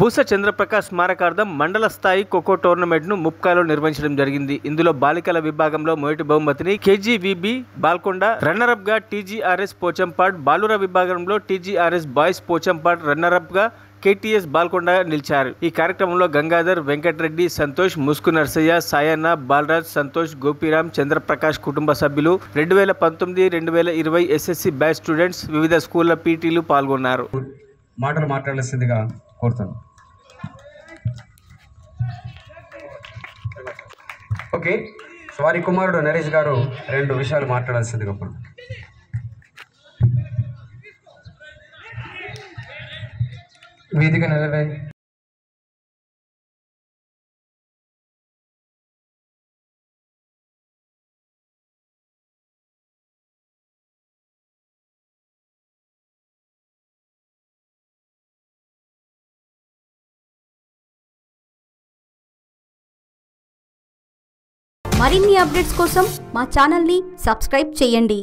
బూస చంద్రప్రకాష్ స్మారకార్థం మండల స్థాయి ఖోఖో టోర్నమెంట్ను ముప్కాలో నిర్వహించడం జరిగింది. ఇందులో బాలికల విభాగంలో మొదటి బహుమతిని కేజీవీబీ బాల్కొండ, రన్నరప్ గా టీజీఆర్ఎస్ పోచంపాడ్, బాలుర విభాగంలో టీజీఆర్ఎస్ బాయ్స్ పోచంపాడ్ రన్నరప్ గా కేటీఎస్ బాల్కొండ నిలిచారు. ఈ కార్యక్రమంలో గంగాధర్, వెంకటరెడ్డి, సంతోష్, ముస్కు నర్సయ్య, సాయన్న, బాలరాజ్, సంతోష్, గోపీరామ్, చంద్రప్రకాష్ కుటుంబ సభ్యులు, 2019-2020 ఎస్ఎస్సి బ్యాచ్ స్టూడెంట్స్, వివిధ స్కూళ్ల పీటీలు పాల్గొన్నారు. మాటలు మాట్లాడాల్సిందిగా కోరుతాను. ఓకే, వారి కుమారుడు నరేష్ గారు 2 విషయాలు మాట్లాడాల్సిందిగా కోరుతాను. వేదిక నిలవే. మరిన్ని అప్డేట్స్ కోసం మా ఛానల్ని సబ్స్క్రైబ్ చేయండి.